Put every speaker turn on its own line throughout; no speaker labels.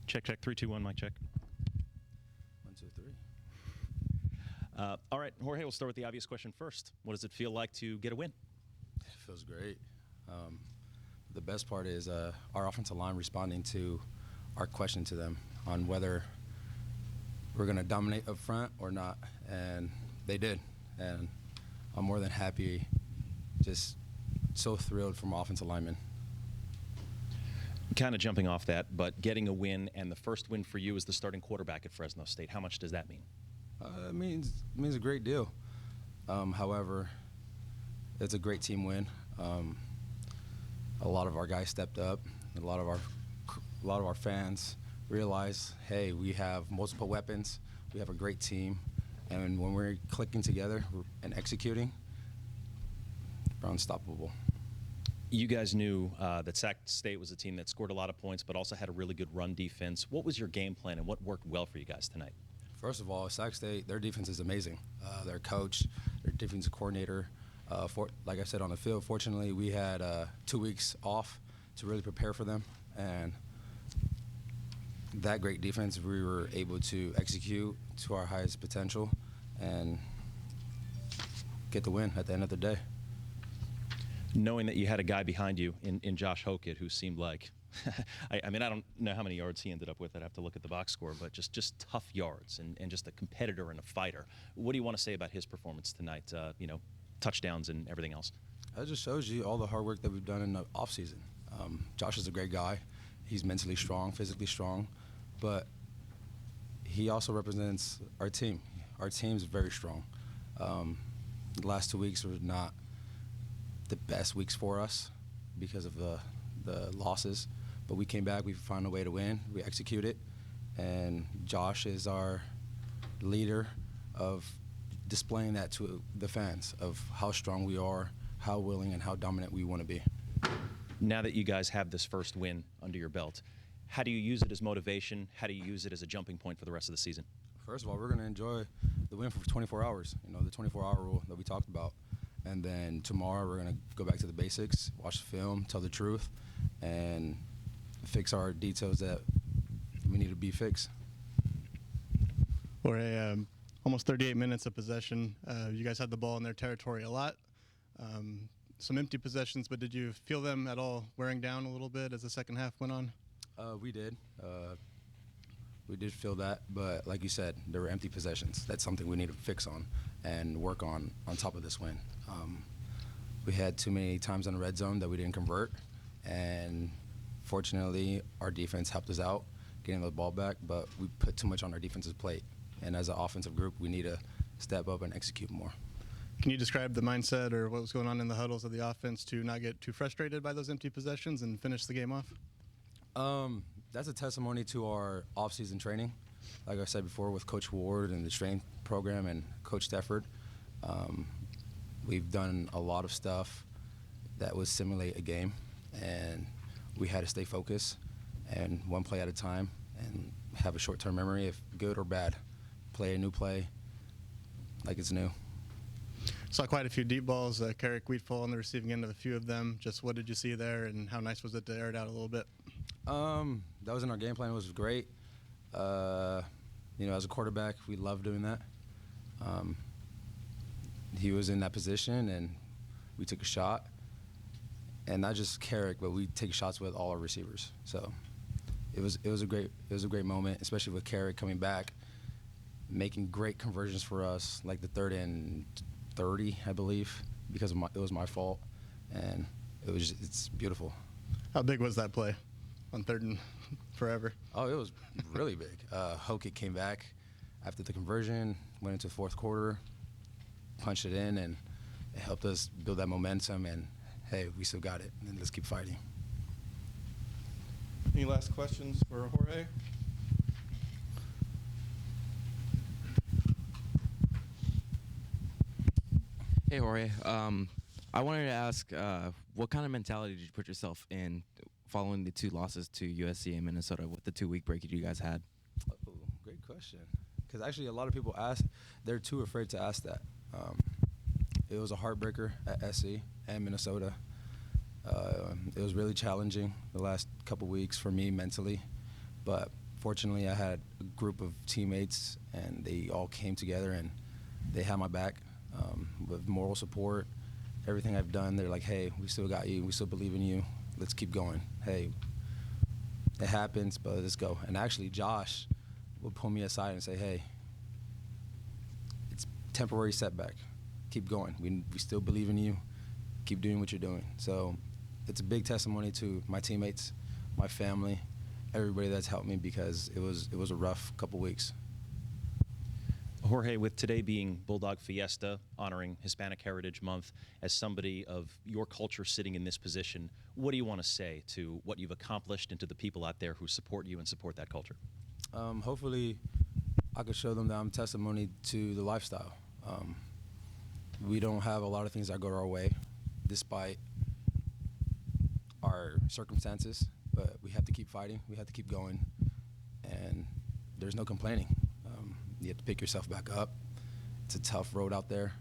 Check, 3, 2, 1, mic check.
1, 2, 3.
All right, Jorge, we'll start with the obvious question first. What does it feel like to get a win?
It feels great. The best part is our offensive line responding to our question to them on whether we're going to dominate up front or not, and they did. And I'm more than happy, just so thrilled from offensive linemen.
Kind of jumping off that, but getting a win and the first win for you as the starting quarterback at Fresno State, how much does that mean?
It means a great deal. However, it's a great team win. A lot of our guys stepped up. A lot of our fans realize, hey, we have multiple weapons. We have a great team, and when we're clicking together and executing, we're unstoppable.
You guys knew that Sac State was a team that scored a lot of points, but also had a really good run defense. What was your game plan, and what worked well for you guys tonight?
First of all, Sac State, their defense is amazing. Their coach, their defensive coordinator, like I said on the field, fortunately we had 2 weeks off to really prepare for them, and that great defense we were able to execute to our highest potential and get the win at the end of the day.
Knowing that you had a guy behind you in Josh Hokett who seemed like, I mean, I don't know how many yards he ended up with. I'd have to look at the box score, but just tough yards and just a competitor and a fighter. What do you want to say about his performance tonight, touchdowns and everything else?
That just shows you all the hard work that we've done in the offseason. Josh is a great guy. He's mentally strong, physically strong, but he also represents our team. Our team's very strong. The last 2 weeks were not the best weeks for us because of the losses, but we came back, we found a way to win, we executed, and Josh is our leader of displaying that to the fans of how strong we are, how willing and how dominant we want to be.
Now that you guys have this first win under your belt, how do you use it as motivation? How do you use it as a jumping point for the rest of the season?
First of all, we're going to enjoy the win for 24 hours, the 24-hour rule that we talked about. And then tomorrow we're going to go back to the basics, watch the film, tell the truth, and fix our details that we need to be fixed.
For almost 38 minutes of possession, you guys had the ball in their territory a lot. Some empty possessions, but did you feel them at all wearing down a little bit as the second half went on?
We did. We did feel that, but like you said, there were empty possessions. That's something we need to fix on and work on top of this win. We had too many times in the red zone that we didn't convert, and fortunately our defense helped us out getting the ball back, but we put too much on our defense's plate. And as an offensive group, we need to step up and execute more.
Can you describe the mindset or what was going on in the huddles of the offense to not get too frustrated by those empty possessions and finish the game off?
That's a testimony to our off-season training. Like I said before, with Coach Ward and the strength program and Coach Stafford, we've done a lot of stuff that would simulate a game, and we had to stay focused and one play at a time and have a short-term memory, if good or bad. Play a new play like it's new.
Saw quite a few deep balls. Carrick Wheatfall on the receiving end of a few of them. Just what did you see there, and how nice was it to air it out a little bit?
That was in our game plan. It was great. As a quarterback, we love doing that. He was in that position, and we took a shot. And not just Carrick, but we take shots with all our receivers. So it was a great moment, especially with Carrick coming back, making great conversions for us, like the 3rd and 30, I believe, because it was my fault, and it's beautiful.
How big was that play on 3rd and forever?
Oh, it was really big. Hokett came back after the conversion, went into the 4th quarter, punched it in, and it helped us build that momentum, and hey, we still got it, and let's keep fighting.
Any last questions for Jorge?
Hey, Jorge. I wanted to ask, what kind of mentality did you put yourself in following the 2 losses to USC and Minnesota with the 2-week break you guys had?
Oh, great question. Because actually a lot of people they're too afraid to ask that. It was a heartbreaker at SC and Minnesota. It was really challenging the last couple weeks for me mentally. But fortunately, I had a group of teammates, and they all came together, and they had my back with moral support. Everything I've done, they're like, hey, we still got you. We still believe in you. Let's keep going. Hey, it happens, but let's go. And actually, Josh would pull me aside and say, hey, it's temporary setback. Keep going. We still believe in you. Keep doing what you're doing. So it's a big testimony to my teammates, my family, everybody that's helped me, because it was a rough couple weeks.
Jorge, with today being Bulldog Fiesta, honoring Hispanic Heritage Month, as somebody of your culture sitting in this position, what do you want to say to what you've accomplished and to the people out there who support you and support that culture?
Hopefully, I could show them that I'm testimony to the lifestyle. We don't have a lot of things that go our way, despite our circumstances, but we have to keep fighting. We have to keep going, and there's no complaining. You have to pick yourself back up. It's a tough road out there,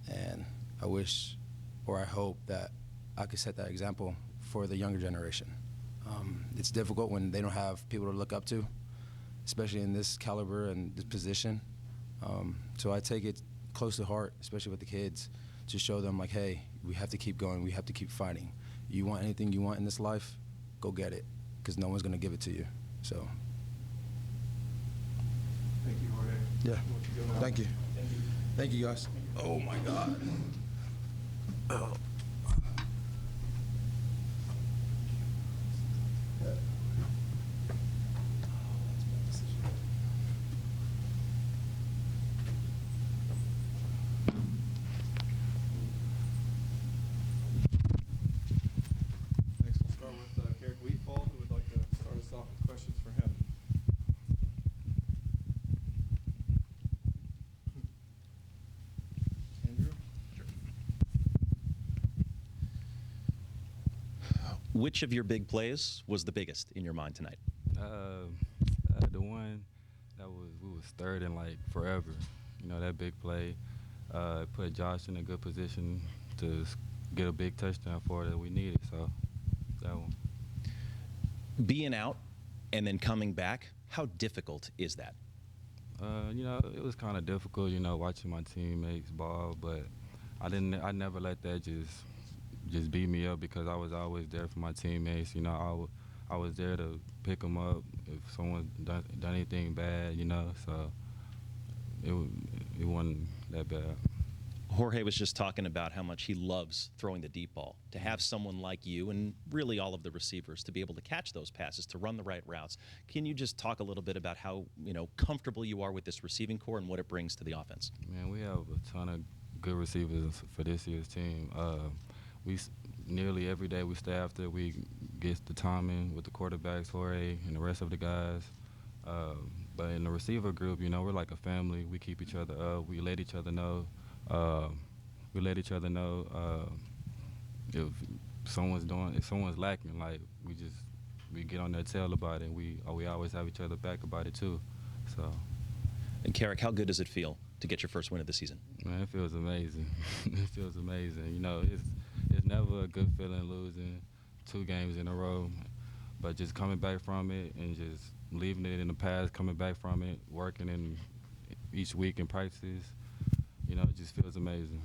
and I wish, or I hope, that I could set that example for the younger generation. It's difficult when they don't have people to look up to, especially in this caliber and this position. So I take it close to heart, especially with the kids, to show them, like, hey, we have to keep going. We have to keep fighting. You want anything you want in this life, go get it, because no one's going to give it to you. So.
Thank you, Jorge.
Yeah.
What you doing now?
Thank you.
Thank you.
Thank you, guys. Oh, my God. Oh.
Next, we'll start with Garrett Wheatfall, who would like to start us off with questions for him. Andrew?
Which of your big plays was the biggest in your mind tonight?
The one that we was third in like forever. You know, that big play put Josh in a good position to get a big touchdown for it that we needed. So that one.
Being out and then coming back, how difficult is that?
You know, it was kind of difficult, you know, watching my teammates ball, but I never let that just beat me up, because I was always there for my teammates. You know, I was there to pick them up if someone done anything bad, you know. So it wasn't that bad.
Jorge was just talking about how much he loves throwing the deep ball. To have someone like you and really all of the receivers to be able to catch those passes, to run the right routes. Can you just talk a little bit about how, you know, comfortable you are with this receiving core and what it brings to the offense?
Man, we have a ton of good receivers for this year's team. Nearly every day we stay after we get the timing with the quarterbacks, Jorge, and the rest of the guys. But in the receiver group, you know, we're like a family. We keep each other up. We let each other know. If someone's lacking, like we get on their tail about it. And we always have each other back about it too. So.
And Carrick, how good does it feel to get your first win of the season?
Man, it feels amazing. It feels amazing. You know, it's never a good feeling losing 2 games in a row, but just coming back from it and just leaving it in the past, coming back from it, working in each week in practices, you know, it just feels amazing.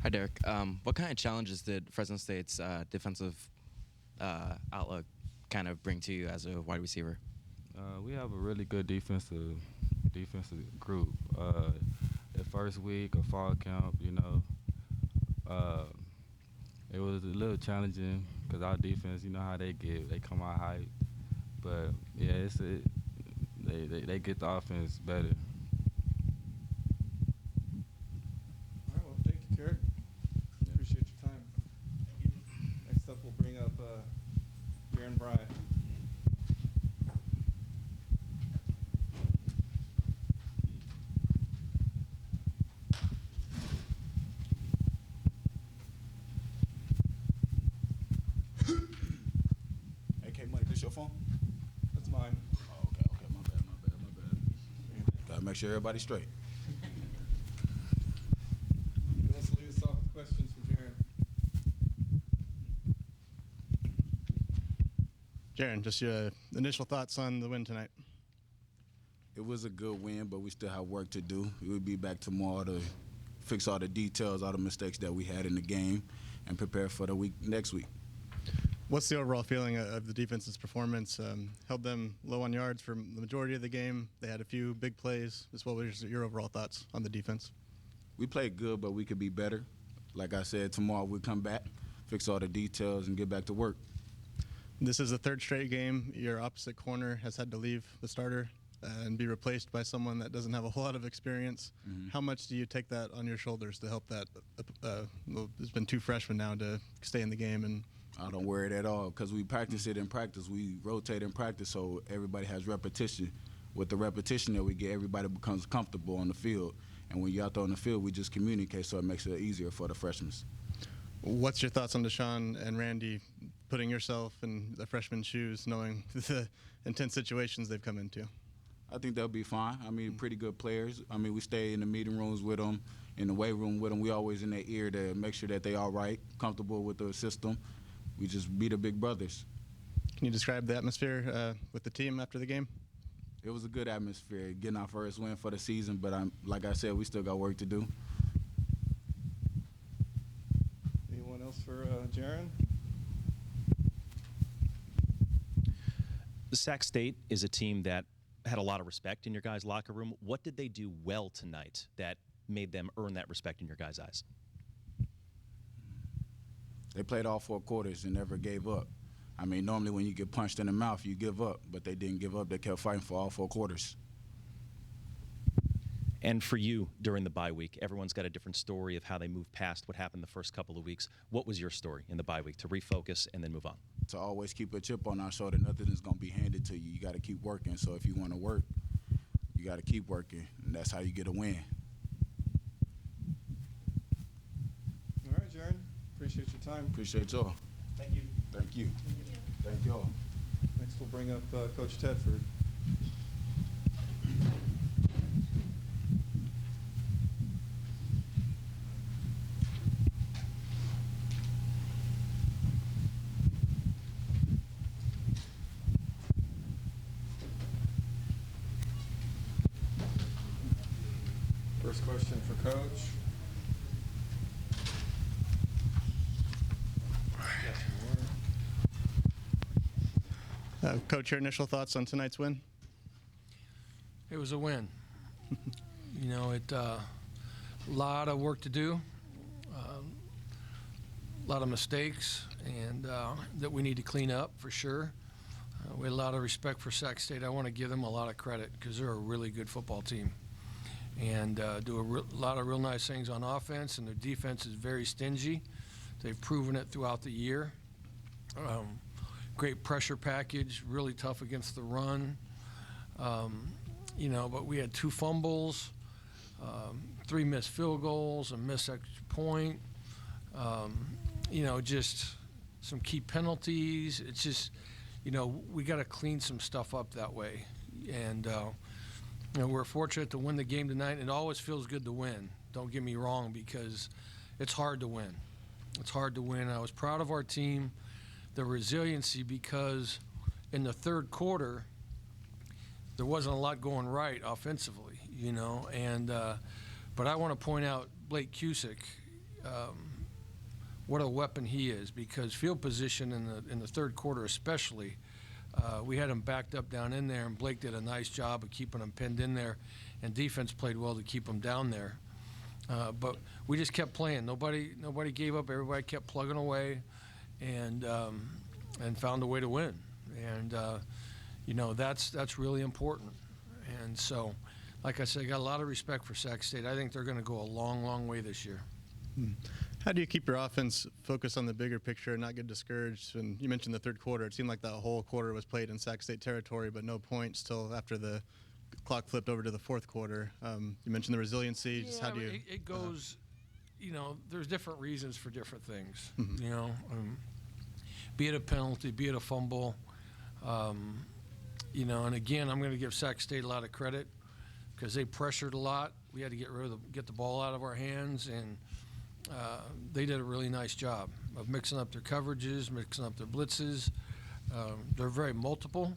Hi, Derek. What kind of challenges did Fresno State's defensive outlook kind of bring to you as a wide receiver?
We have a really good defensive group. The first week of fall camp, you know, it was a little challenging because our defense, you know how they come out hype. But yeah, they get the offense better.
All right, well, thank you, Garrett. Appreciate your time. Next up, we'll bring up Darren Bry.
AK Money, this your phone?
That's mine.
Oh, okay, my bad. Gotta make sure everybody's straight.
Who wants to lead us off with questions for Darren?
Karen, just your initial thoughts on the win tonight.
It was a good win, but we still have work to do. We'll be back tomorrow to fix all the details, all the mistakes that we had in the game, and prepare for the next week.
What's the overall feeling of the defense's performance? Held them low on yards for the majority of the game. They had a few big plays. Just what was your overall thoughts on the defense?
We played good, but we could be better. Like I said, tomorrow we'll come back, fix all the details, and get back to work.
This is the third straight game your opposite corner has had to leave the starter and be replaced by someone that doesn't have a whole lot of experience.
Mm-hmm.
How much do you take that on your shoulders to help that? Well, there's been 2 freshmen now to stay in the game, and
I don't worry at all because we practice it in practice. We rotate in practice so everybody has repetition. With the repetition that we get, everybody becomes comfortable on the field. And when you're out there on the field, we just communicate so it makes it easier for the freshmen.
what's your thoughts on Deshaun and Randy putting yourself in the freshman's shoes, knowing the intense situations they've come into?
I think they'll be fine. I mean, pretty good players. I mean, we stay in the meeting rooms with them, in the weight room with them. We always in their ear to make sure that they all right, comfortable with the system. We just be the big brothers.
Can you describe the atmosphere with the team after the game?
It was a good atmosphere, getting our first win for the season, but like I said, we still got work to do.
Anyone else for Jaron?
Sac State is a team that had a lot of respect in your guys' locker room. What did they do well tonight that made them earn that respect in your guys' eyes?
They played all 4 quarters and never gave up. I mean, normally when you get punched in the mouth, you give up, but they didn't give up. They kept fighting for all 4 quarters.
And for you during the bye week, everyone's got a different story of how they moved past what happened the first couple of weeks. What was your story in the bye week to refocus and then move on?
To always keep a chip on our shoulder, nothing is going to be handed to you. You got to keep working. So if you want to work, you got to keep working, and that's how you get a win.
All right, Jaron. Appreciate your time.
Appreciate y'all.
Thank you.
Thank you. Thank y'all.
Next, we'll bring up Coach Tedford. First question for Coach.
Coach, your initial thoughts on tonight's win?
It was a win. You know, a lot of work to do, a lot of mistakes, and that we need to clean up for sure. We had a lot of respect for Sac State. I want to give them a lot of credit because they're a really good football team and do a lot of real nice things on offense, and their defense is very stingy. They've proven it throughout the year. Great pressure package, really tough against the run. You know, but we had 2 fumbles, 3 missed field goals, a missed extra point. You know, just some key penalties. It's just, you know, we got to clean some stuff up that way. And, you know, we're fortunate to win the game tonight. It always feels good to win. Don't get me wrong, because it's hard to win. It's hard to win. I was proud of our team, the resiliency, because in the third quarter, there wasn't a lot going right offensively, you know. And but I want to point out Blake Cusick, what a weapon he is, because field position in the third quarter especially, we had him backed up down in there, and Blake did a nice job of keeping him pinned in there, and defense played well to keep him down there. But we just kept playing. Nobody gave up. Everybody kept plugging away, and found a way to win. And you know, that's really important. And so, like I said, I got a lot of respect for Sac State. I think they're going to go a long, long way this year.
How do you keep your offense focused on the bigger picture and not get discouraged? And you mentioned the third quarter. It seemed like that whole quarter was played in Sac State territory, but no points till after the clock flipped over to the fourth quarter. You mentioned the resiliency. Just how do you?
It goes. You know, there's different reasons for different things.
Mm-hmm.
You know, be it a penalty, be it a fumble. You know, and again, I'm going to give Sac State a lot of credit because they pressured a lot. We had to get the ball out of our hands, and they did a really nice job of mixing up their coverages, mixing up their blitzes. They're very multiple,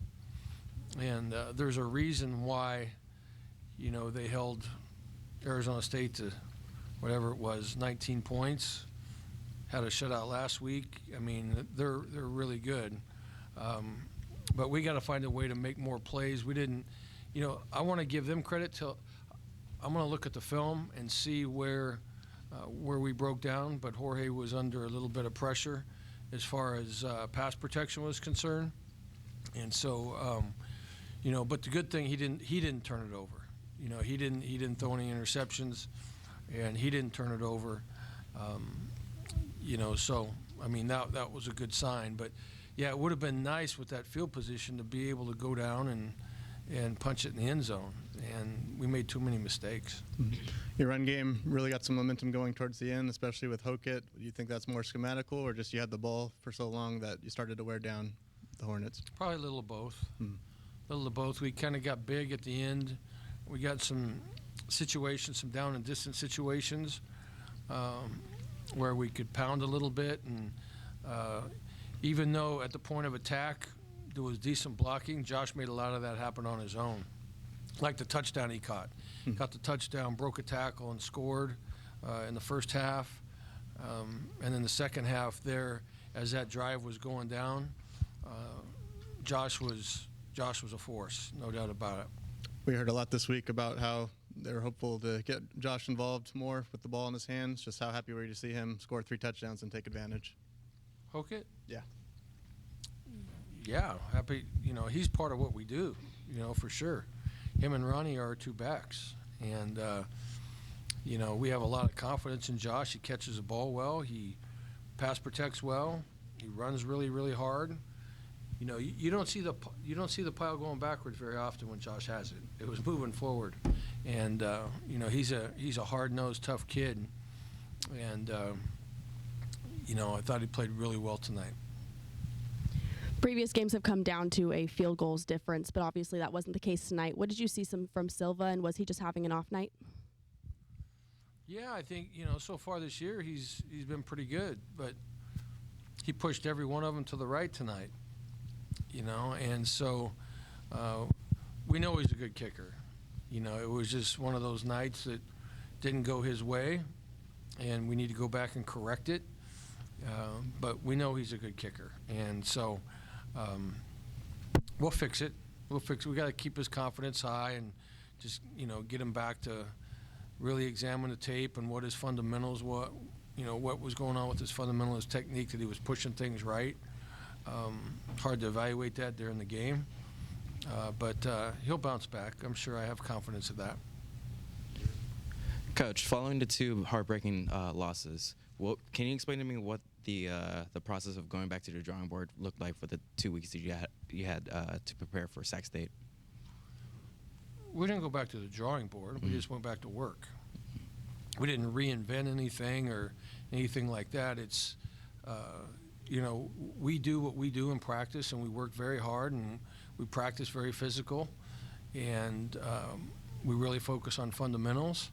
and there's a reason why, they held Arizona State to whatever it was, 19 points. Had a shutout last week. I mean, they're really good. But we got to find a way to make more plays. We didn't, I want to give them credit till I'm going to look at the film and see where we broke down. But Jorge was under a little bit of pressure as far as pass protection was concerned, and so, But the good thing, he didn't turn it over. He didn't throw any interceptions, and he didn't turn it over. So I mean that was a good sign. But yeah, it would have been nice with that field position to be able to go down and punch it in the end zone. And we made too many mistakes.
Your run game really got some momentum going towards the end, especially with Hokett. Do you think that's more schematical, or just you had the ball for so long that you started to wear down the Hornets?
Probably a little of both. A little of both. We kind of got big at the end. We got some situations, some down and distance situations where we could pound a little bit. And even though at the point of attack there was decent blocking, Josh made a lot of that happen on his own. Like the touchdown he caught. Caught the touchdown, broke a tackle, and scored in the first half. And then the second half there, as that drive was going down, Josh was a force, no doubt about it.
We heard a lot this week about how they were hopeful to get Josh involved more with the ball in his hands. Just how happy were you to see him score 3 touchdowns and take advantage?
Hokett?
Yeah.
Yeah, happy. He's part of what we do, for sure. Him and Ronnie are our 2 backs. And, we have a lot of confidence in Josh. He catches the ball well. He pass protects well. He runs really, really hard. You don't see the pile going backwards very often when Josh has it. It was moving forward. And, he's a hard-nosed, tough kid. And, I thought he played really well tonight.
Previous games have come down to a field goals difference, but obviously that wasn't the case tonight. What did you see from Silva, and was he just having an off night?
Yeah, I think, so far this year he's been pretty good, but he pushed every one of them to the right tonight, and so we know he's a good kicker. It was just one of those nights that didn't go his way, and we need to go back and correct it, but we know he's a good kicker, and so we'll fix it. We got to keep his confidence high and just, get him back to really examine the tape and what his fundamentals, what was going on with his fundamental, his technique, that he was pushing things right. Hard to evaluate that during the game, but he'll bounce back. I'm sure. I have confidence of that.
Coach, following the 2 heartbreaking losses, can you explain to me what the process of going back to the drawing board looked like for the 2 weeks that you had to prepare for Sac State?
We didn't go back to the drawing board. We just went back to work. We didn't reinvent anything or anything like that. It's, we do what we do in practice, and we work very hard, and we practice very physical, and we really focus on fundamentals,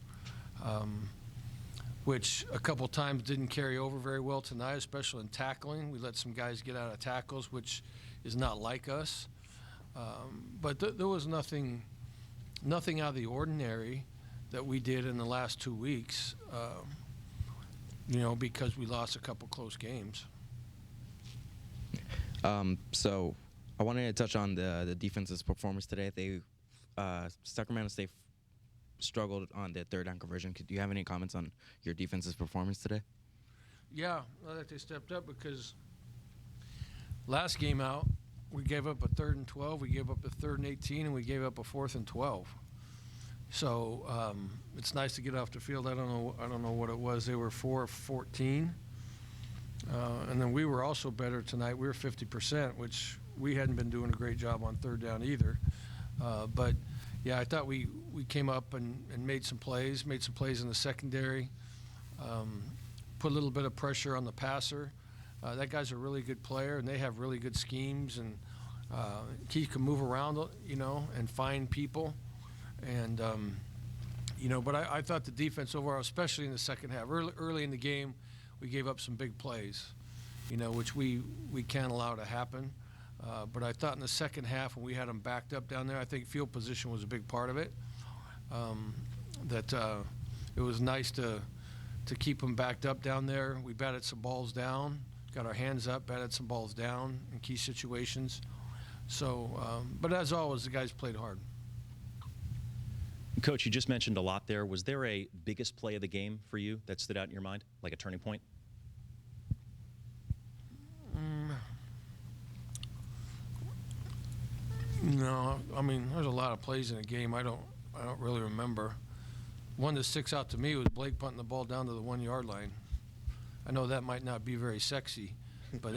which a couple times didn't carry over very well tonight, especially in tackling. We let some guys get out of tackles, which is not like us. But there was nothing out of the ordinary that we did in the last 2 weeks, because we lost a couple close games.
So I wanted to touch on the defense's performance today. Sacramento State struggled on the 3rd down conversion. Do you have any comments on your defense's performance today?
Yeah, I think they stepped up, because last game out, we gave up a 3rd and 12, we gave up a 3rd and 18, and we gave up a 4th and 12. So it's nice to get off the field. I don't know what it was. They were 4 of 14, and then we were also better tonight. We were 50%, which we hadn't been doing a great job on 3rd down either. But yeah, I thought we came up and made some plays in the secondary, put a little bit of pressure on the passer. That guy's a really good player, and they have really good schemes, and he can move around, and find people. And, but I thought the defense overall, especially in the second half, early in the game, we gave up some big plays, which we can't allow to happen. But I thought in the second half when we had them backed up down there, I think field position was a big part of it. It was nice to keep them backed up down there. We batted some balls down, got our hands up, batted some balls down in key situations. So, but as always, the guys played hard.
Coach, you just mentioned a lot there. Was there a biggest play of the game for you that stood out in your mind, like a turning point?
No, I mean, there's a lot of plays in the game. I don't really remember. One that sticks out to me was Blake punting the ball down to the 1 yard line. I know that might not be very sexy, but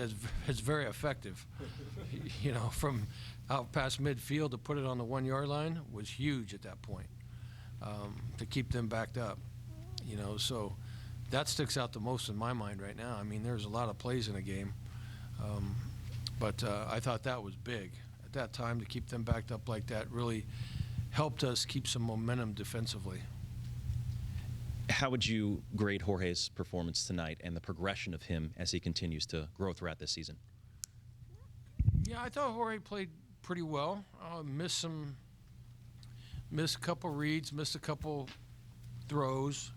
it's very effective. You know, from out past midfield to put it on the 1 yard line was huge at that point, to keep them backed up. You know, so that sticks out the most in my mind right now. I mean, there's a lot of plays in the game, but I thought that was big. At that time, to keep them backed up like that really helped us keep some momentum defensively.
How would you grade Jorge's performance tonight and the progression of him as he continues to grow throughout this season?
Yeah, I thought Jorge played pretty well. Missed a couple reads, missed a couple throws,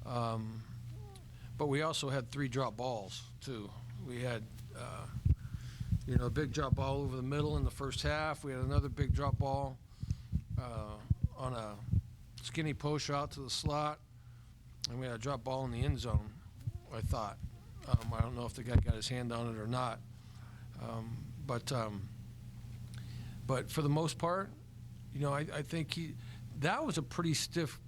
but we also had 3 drop balls too. We had a big drop ball over the middle in the first half. We had another big drop ball on a skinny post route to the slot, and we had a drop ball in the end zone, I thought. I don't know if the guy got his hand on it or not. But for the most part, I think that was a pretty stiff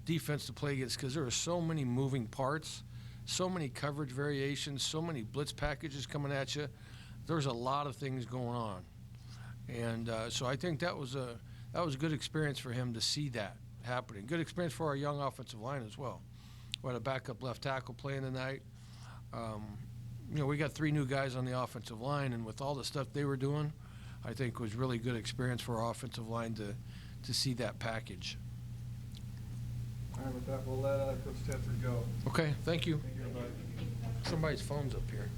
defense to play against because there were so many moving parts, so many coverage variations, so many blitz packages coming at you. There's a lot of things going on, and so I think that was a good experience for him to see that happening. Good experience for our young offensive line as well. We had a backup left tackle playing tonight. We got 3 new guys on the offensive line, and with all the stuff they were doing, I think it was really good experience for our offensive line to see that package.
All right, with that, we'll let Coach Tedford go.
Okay, thank you.
Thank you, everybody.
Somebody's phone's up here.